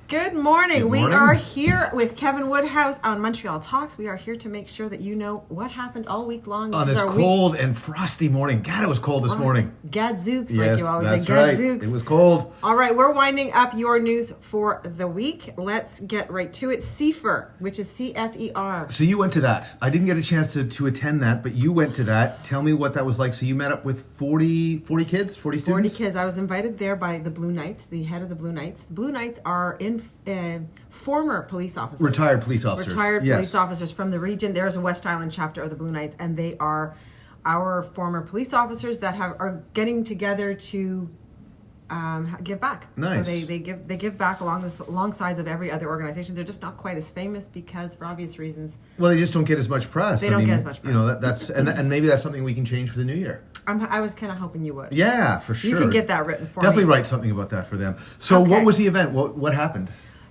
Good morning. Good We morning. are here with Kevin Woodhouse on Montreal Talks. We are here to make sure that you know what happened all week long. On is this our cold and frosty morning. God, it was cold this morning. Gadzooks, Yes, like you always that's say. right. Gadzooks. It was cold. All right, we're winding up your news for the week. Let's get right to it. CFER, which is C-F-E-R. So you went to that. I didn't get a chance to attend that, but you went to that. Tell me what that was like. So you met up with 40 kids, 40 students? 40 kids. I was invited there by the Blue Knights, the head of the Blue Knights. The Blue Knights are former police officers. Retired police officers. Retired Yes. police officers from the region. There's a West Island chapter of the Blue Knights, and they are our former police officers that are getting together to give back. Nice. So they give back alongside of every other organization. They're just not quite as famous because, for obvious reasons, Well, they just don't get as much press. They don't get as much press. You know, that's and maybe that's something we can change for the new year. I was kind of hoping you would. Yeah, for sure. You can get that written for Definitely me. write something about that for them. So Okay. what was the event? What happened?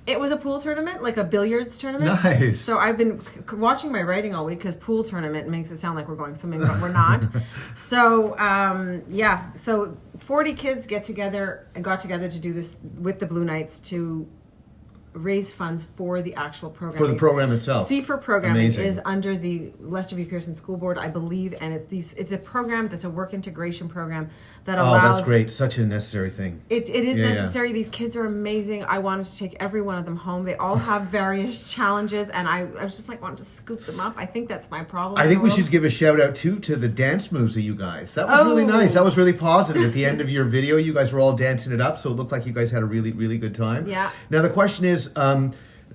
It was a pool tournament, like a billiards tournament. Nice. So I've been watching my writing all week because pool tournament makes it sound like we're going swimming, but we're not. So, so 40 kids got together to do this with the Blue Knights to raise funds for the actual program. For the program itself. CFER programming Amazing. is under the Lester V. Pearson School Board, I believe, and it's a program that's a work integration program that Oh, allows... that's great. Such a necessary thing. It is Yeah, necessary. These kids are amazing. I wanted to take every one of them home. They all have various challenges, and I was just like wanting to scoop them up. I think that's my problem. I in think the we world. should give a shout out too to the dance moves of you guys. That was really Oh. nice. That was really positive. At the end of your video, you guys were all dancing it up, so it looked like you guys had a really, really good time. Yeah. Now the question is,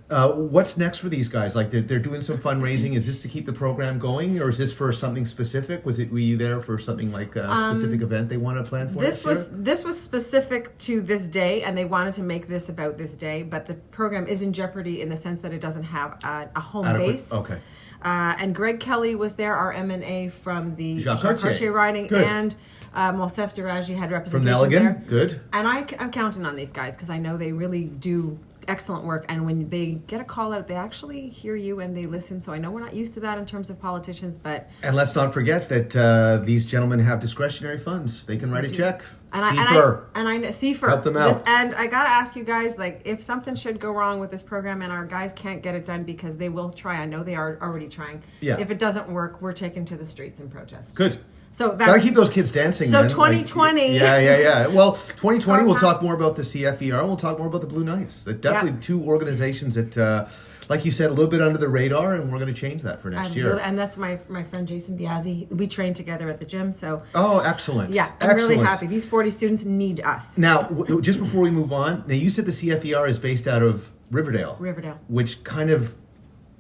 what's next for these guys? Like they're doing some fundraising. Is this to keep the program going, or is this for something specific? Were you there for something like a specific event they want to plan for? This next year? was specific to this day, and they wanted to make this about this day. But the program is in jeopardy in the sense that it doesn't have a home Adequate- base. Okay. And Greg Kelly was there, our M&A from the Jacques Jacques Cartier. Cartier riding, Good. and Monsef Deraji had From representation Nelligan. there. Good. And I'm counting on these guys because I know they really do excellent work. And when they get a call out, they actually hear you and they listen. So I know we're not used to that in terms of politicians, but And let's not forget that these gentlemen have discretionary funds. They can write a check. CFER. I know CFER. Help them out. And I gotta ask you guys, like, if something should go wrong with this program and our guys can't get it done because they will try. I know they are already trying. Yeah. If it doesn't work, we're taken to the streets in protest. Good. So Gotta that's keep those kids dancing. So man. 2020. Yeah. Well, 2020 we'll Somehow. talk more about the CFER. And we'll talk more about the Blue Knights. They're definitely two organizations that, like you said, a little bit under the radar, and we're going to change that for next year. And that's my friend Jason Biazzi. We train together at the gym. So Oh, excellent. yeah, I'm Excellent. really happy. These 40 students need us. Now, just before we move on, now you said the CFER is based out of Riverdale. Riverdale. Which kind of,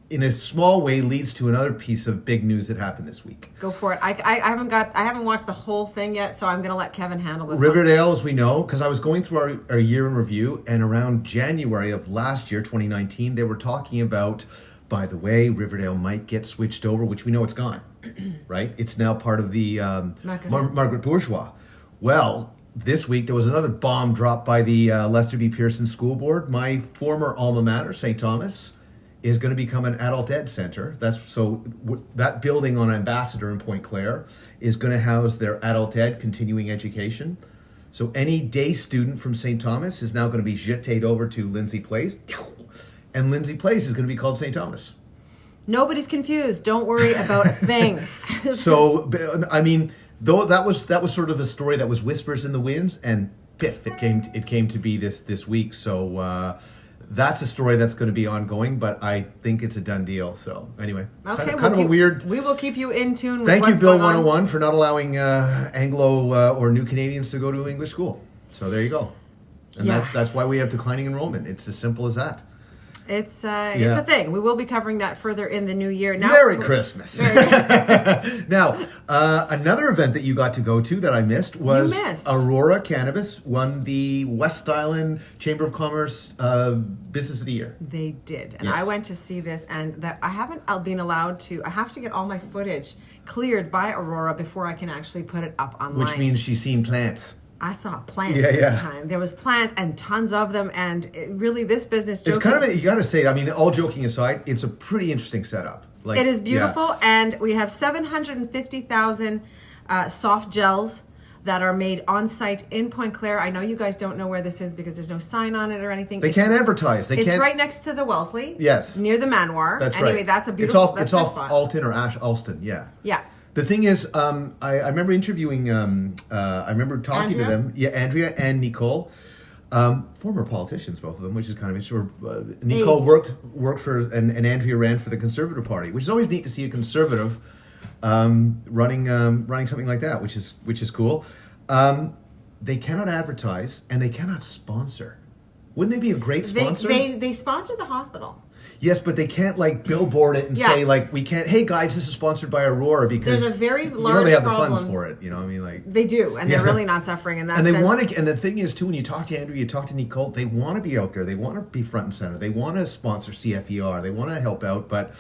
in a small way, leads to another piece of big news that happened this week. Go for it. I haven't watched the whole thing yet, so I'm gonna let Kevin handle this. Riverdale, as we know, because I was going through our year in review, and around January of last year, 2019, they were talking about, by the way, Riverdale might get switched over, which we know it's gone, right? It's now part of the Margaret Bourgeois. Well, this week there was another bomb dropped by the Lester B. Pearson School Board. My former alma mater, St. Thomas, is going to become an adult ed center. That building on Ambassador in Point Claire is going to house their adult ed continuing education. So any day student from St. Thomas is now going to be jeted over to Lindsay Place, and Lindsay Place is going to be called St. Thomas. Nobody's confused. Don't worry about a thing. So, I mean, though that was sort of a story that was whispers in the winds, and piff, it came to be this week. So that's a story that's going to be ongoing, but I think it's a done deal. So anyway, Okay, kind of a weird. We will keep you in tune with Thank you, what's Bill going on. 101, for not allowing Anglo or New Canadians to go to English school. So there you go. And Yeah. that's why we have declining enrollment. It's as simple as that. It's a thing. We will be covering that further in the new year. Now, Merry Christmas. Now, another event that you got to go to that I missed was Aurora Cannabis won the West Island Chamber of Commerce Business of the Year. They did. And Yes. I went to see this, and that I haven't been allowed to. I have to get all my footage cleared by Aurora before I can actually put it up online. Which means she's seen plants. I saw plants Yeah, this yeah. time. There was plants and tons of them, and really this business... It's kind of, you got to say, I mean, all joking aside, it's a pretty interesting setup. Like, It is beautiful, yeah. and we have 750,000 soft gels that are made on site in Point Claire. I know you guys don't know where this is because there's no sign on it or anything. They can't advertise. They It's can't. right next to the Wellesley. Yes. Near the Manoir. That's anyway, right. that's a beautiful. It's off Alton or Alston. Yeah. Yeah. The thing is, I remember interviewing. I remember talking to Andrea? them. Yeah, Andrea and Nicole, former politicians, both of them, which is kind of interesting. Nicole AIDS. worked for, and Andrea ran for the Conservative Party, which is always neat to see a conservative running something like that, which is cool. They cannot advertise and they cannot sponsor. Wouldn't they be a great sponsor? They sponsor the hospital. Yes, but they can't like billboard it and Yeah. say like, we can't. Hey guys, this is sponsored by Aurora, because There's a very you know large they have problem. the funds for it. You know, I mean, like They do, and Yeah. they're really not suffering in that and they sense. want to. And the thing is too, when you talk to Andrew, you talk to Nicole, they want to be out there. They want to be front and center. They want to sponsor CFER. They want to help out, but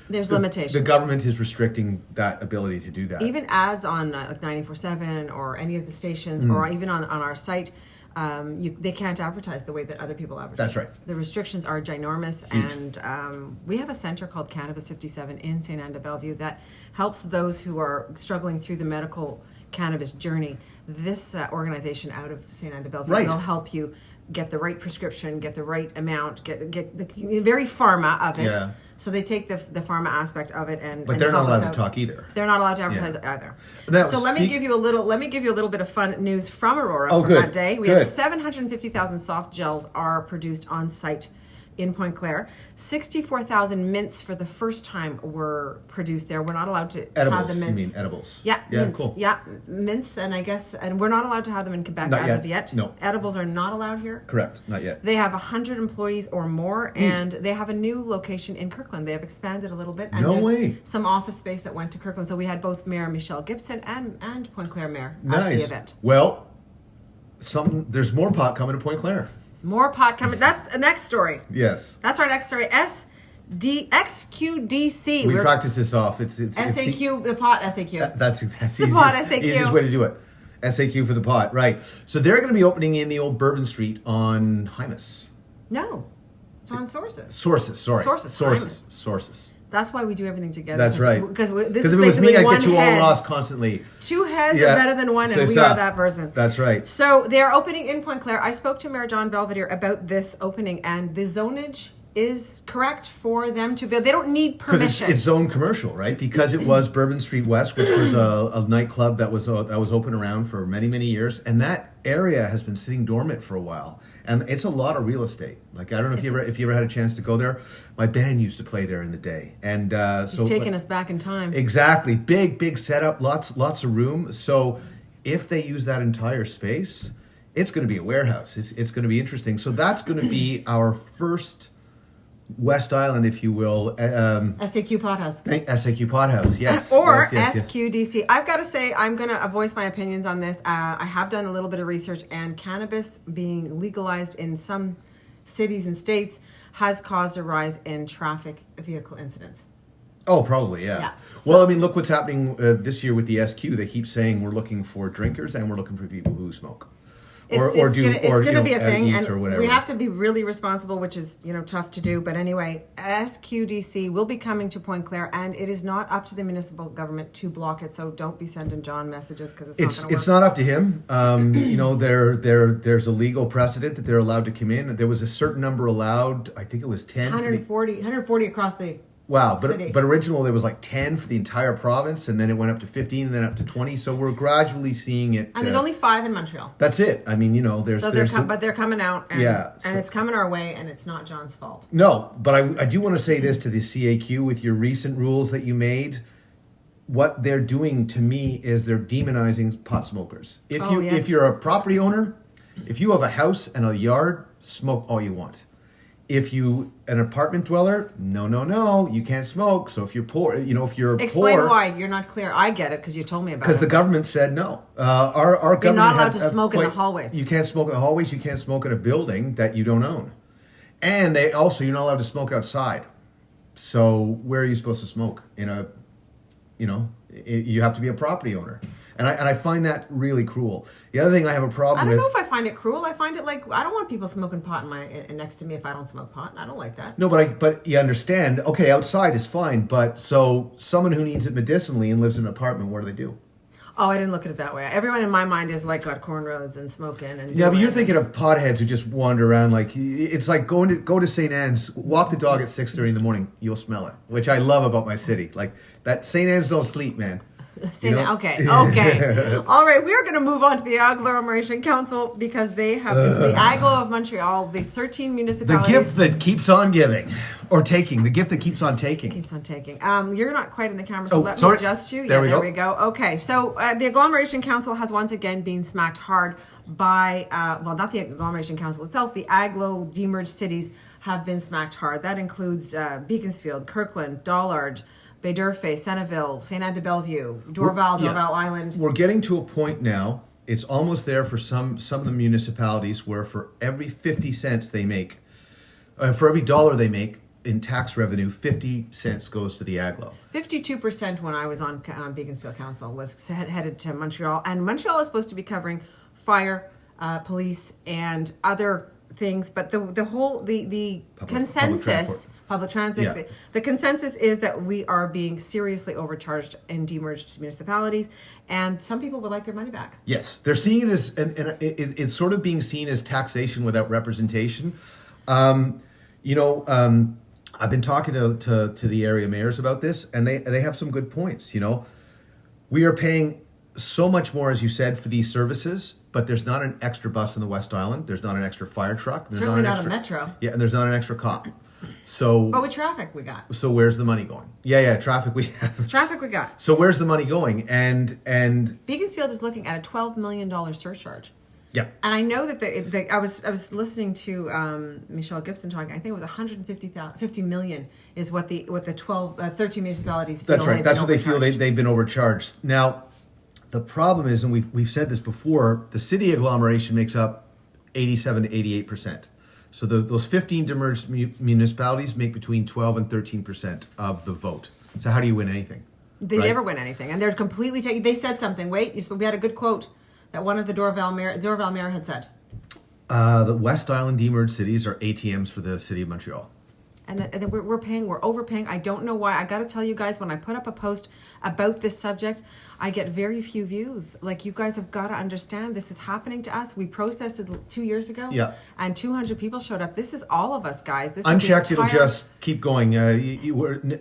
There's the, limitations. The government is restricting that ability to do that. Even ads on like 94.7 or any of the stations, or even on our site, they can't advertise the way that other people advertise. That's right. The restrictions are ginormous, Huge. and we have a center called Cannabis 57 in St. Anne de Bellevue that helps those who are struggling through the medical cannabis journey. This organization out of St. Anne de Bellevue Right. will help you get the right prescription, get the right amount, get the very pharma of it. Yeah. So they take the pharma aspect of it and But they're not help us allowed out. to talk either. They're not allowed to advertise either. Now, So let me give you a little bit of fun news from Aurora Oh, from good. that day. We Good. have 750,000 soft gels are produced on site in Point Claire. 64,000 mints for the first time were produced there. We're not allowed to have the Edibles. mints. You mean edibles? Yeah, Yeah. mints. Cool. Yeah, mints, and we're not allowed to have them in Quebec Not as yet. of yet. No. Edibles are not allowed here. Correct. Not yet. They have 100 employees or more, and they have a new location in Kirkland. They have expanded a little bit. And No there's way. some office space that went to Kirkland. So we had both Mayor Michelle Gibson and Point Claire Mayor at the Nice. event. Well, there's more pot coming to Point Claire. More pot coming. That's the next story. Yes. That's our next story. XQDC. We We're- practice this off. It's SAQ, the pot SAQ. That's The easiest, pot SAQ. easiest way to do it. SAQ for the pot, right? So they're going to be opening in the old Bourbon Street on Hymas. No, it's on Sources. Sources. Sources. Sources. That's why we do everything together. That's right. Because this Because is if it was me, basically I'd one get you all head. lost constantly. Two heads Yeah. are better than one, and C'est we ça. are that person. That's right. So they're opening in Point Claire. I spoke to Mayor John Belvedere about this opening, and the zonage is correct for them to build. They don't need Because permission. it's zone commercial, right? Because it was Bourbon Street West, which was a nightclub that was open around for many, many years, and that area has been sitting dormant for a while. And it's a lot of real estate. Like, I don't know if you ever had a chance to go there. My band used to play there in the day, and It's taking us back in time. Exactly, big setup, lots of room. So if they use that entire space, it's going to be a warehouse. It's going to be interesting. So that's going to be our first West Island, if you will. SAQ Pothouse. SAQ Pothouse, yes. Or yes. SQDC. I've got to say, I'm going to voice my opinions on this. I have done a little bit of research, and cannabis being legalized in some cities and states has caused a rise in traffic vehicle incidents. Oh, probably, yeah. Yeah. Well, I mean, look what's happening this year with the SQ. They keep saying we're looking for drinkers and we're looking for people who smoke. It's going to be a thing, eat or and whatever. we have to be really responsible, which is tough to do. But anyway, SQDC will be coming to Point Claire, and it is not up to the municipal government to block it. So don't be sending John messages because it's not going to work. It's not up to him. There's a legal precedent that they're allowed to come in. There was a certain number allowed. I think it was 10. 140 across the Wow, city. but originally there was like 10 for the entire province, and then it went up to 15, and then up to 20. So we're gradually seeing it. And there's only 5 in Montreal. That's it. I mean, there's. So but they're coming out, and, Yeah, and it's coming our way, and it's not John's fault. No, but I do want to say this to the CAQ with your recent rules that you made. What they're doing to me is they're demonizing pot smokers. If you're a property owner, if you have a house and a yard, smoke all you want. If you an apartment dweller, no, you can't smoke. So if you're poor, if you're Explain poor, why you're not clear. I get it because you told me about it. because the government said no. Our government You're not allowed have- to smoke in quite- the hallways. You can't smoke in the hallways. You can't smoke in a building that you don't own, and you're not allowed to smoke outside. So where are you supposed to smoke in a? You have to be a property owner. And I find that really cruel. The other thing I have a problem I don't with. know if I find it cruel. I find it like I don't want people smoking pot next to me if I don't smoke pot. I don't like that. No, but you understand. Okay, outside is fine, but so someone who needs it medicinally and lives in an apartment, what do they do? Oh, I didn't look at it that way. Everyone in my mind is like got cornrows and smoking and Yeah, but you're doing- thinking of potheads who just wander around like it's like go to St. Anne's, walk the dog at 6:30 in the morning, you'll smell it, which I love about my city. Like that St. Anne's don't sleep, man. Okay. All right, we're going to move on to the Agglomeration Council because they have the Aglo of Montreal, these 13 The municipalities. gift that keeps on giving or taking, the gift that keeps on taking. Keeps on taking. You're not quite in the camera, so Oh, let sorry. me adjust you. There Yeah, we there go. we go. Okay, so the Agglomeration Council has once again been smacked hard by, well, not the Agglomeration Council itself, the Aglo demerged cities have been smacked hard. That includes Beaconsfield, Kirkland, Dollard, Baie-D'Urfé, Senneville, St. Anne de Bellevue, Dorval, Yeah. Dorval Island. We're getting to a point now. It's almost there for some of the municipalities where for every 50 cents they make, for every dollar they make in tax revenue, 50 cents goes to the Aglo. 52% when I was on Beaconsfield Council was headed to Montreal, and Montreal is supposed to be covering fire, police, and other things. But the consensus, public transit, Yeah. the consensus is that we are being seriously overcharged in demerged municipalities, and some people would like their money back. Yes, they're seeing it as, and it's sort of being seen as taxation without representation. I've been talking to the area mayors about this, and they have some good points. We are paying so much more, as you said, for these services, but there's not an extra bus in the West Island. There's not an extra fire truck. There's Certainly an not extra, a metro. Yeah, and there's not an extra cop. So, But with traffic, we got. so where's the money going? Yeah, traffic we have. Traffic, we got. So where's the money going? And Beaconsfield is looking at a $12 million surcharge. yeah, And I know that I was listening to Michelle Gibson talking. I think it was 150 million is what the 13 municipalities feel. that's right. they've That's been what they feel overcharged. they've been overcharged. Now, the problem is, and we've said this before, the city agglomeration makes up 87 to 88%. So those 15 demerged municipalities make between 12 and 13% of the vote. So how do you win anything? They right? never win anything, and they're completely taking. They said something. Wait, we had a good quote that one of the Dorval mayor had said. The West Island demerged cities are ATMs for the city of Montreal. And then we're overpaying. I don't know why. I got to tell you guys, when I put up a post about this subject, I get very few views. Like, you guys have got to understand, this is happening to us. We processed it 2 years ago, Yeah. and 200 people showed up. This is all of us, guys. This Unchecked, is the it'll entire- just keep going.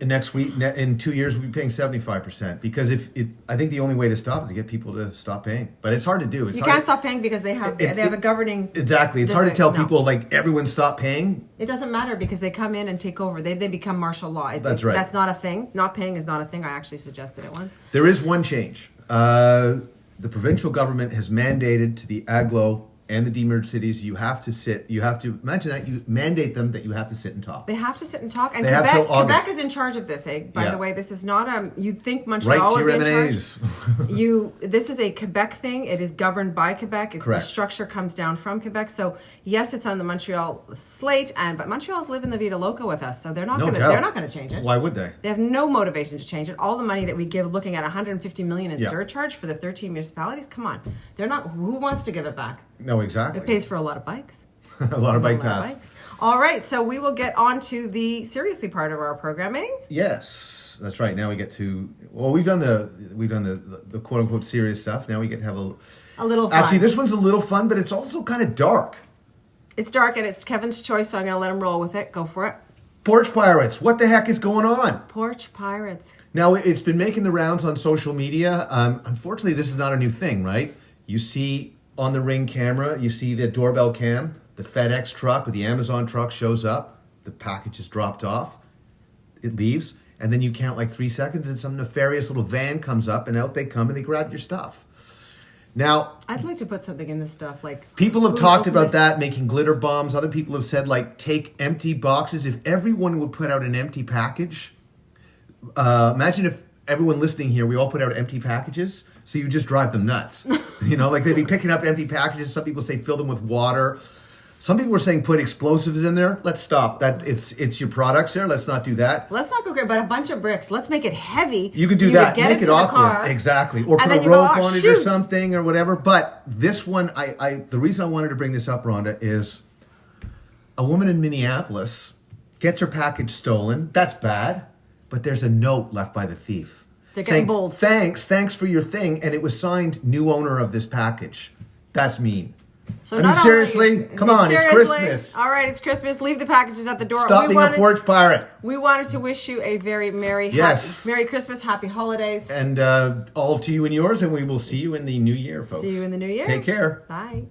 Next week, in 2 years, we'll be paying 75%. Because I think the only way to stop is to get people to stop paying. But it's hard to do. It's You hard can't stop paying because they have a governing. Exactly. It's hard to tell No. people, like, everyone stop paying. It doesn't matter because they come in and take over. They become martial law. That's right. That's not a thing. Not paying is not a thing. I actually suggested it once. There is one change. The provincial government has mandated to the Aglo and the demerged cities, you have to imagine that you mandate them that you have to sit and talk. They have to sit and talk. And They have till August. Quebec is in charge of this, eh? By Yeah. the way, this is not you'd think Right Montreal to would your be in charge. M&As. This is a Quebec thing. It is governed by Quebec. The Correct. structure comes down from Quebec. So yes, it's on the Montreal slate, but Montreal's living the Vida Loca with us, so they're not No gonna doubt. they're not gonna change it. Why would they? They have no motivation to change it. All the money that we give, looking at 150 million in Yeah. surcharge for the 13 municipalities, come on. They're not. Who wants to give it back? No, exactly. It pays for a lot of bikes. A lot of bike A lot of paths. bikes. All right, so we will get on to the seriously part of our programming. Yes, that's right. Now we get to we've done the quote unquote serious stuff. Now we get to have A little fun. Actually, this one's a little fun, but it's also kind of dark. It's dark and it's Kevin's choice, so I'm going to let him roll with it. Go for it. Porch pirates. What the heck is going on? Porch Pirates. Now, it's been making the rounds on social media. Unfortunately, this is not a new thing, right? You see on the Ring camera, you see the doorbell cam, the FedEx truck or the Amazon truck shows up, the package is dropped off, it leaves, and then you count like 3 seconds and some nefarious little van comes up and out they come and they grab your stuff. Now, I'd like to put something in this stuff like people have food talked about openers. that, making glitter bombs. Other people have said, like, take empty boxes. If everyone would put out an empty package, imagine if everyone listening here, we all put out empty packages, so you just drive them nuts. Like they'd be picking up empty packages. Some people say fill them with water. Some people were saying put explosives in there. Let's stop that. It's your products there. Let's not do that. Let's not go great, but a bunch of bricks. Let's make it heavy. You could do would that. Get Make it into the awkward. car, Exactly. Or and put a then you go, rope "Oh, on it or shoot." something or whatever. But this one, the reason I wanted to bring this up, Rhonda, is a woman in Minneapolis gets her package stolen. That's bad. But there's a note left by the thief. They're getting saying, bold. Thanks for your thing. And it was signed new owner of this package. That's mean. So I mean, not seriously? only- Come on, it's seriously? Christmas. All right, it's Christmas. Leave the packages at the door. Stop being a porch pirate. We wanted to wish you a very merry, Yes. Merry Christmas, Happy Holidays. And all to you and yours, and we will see you in the new year, folks. See you in the new year. Take care. Bye.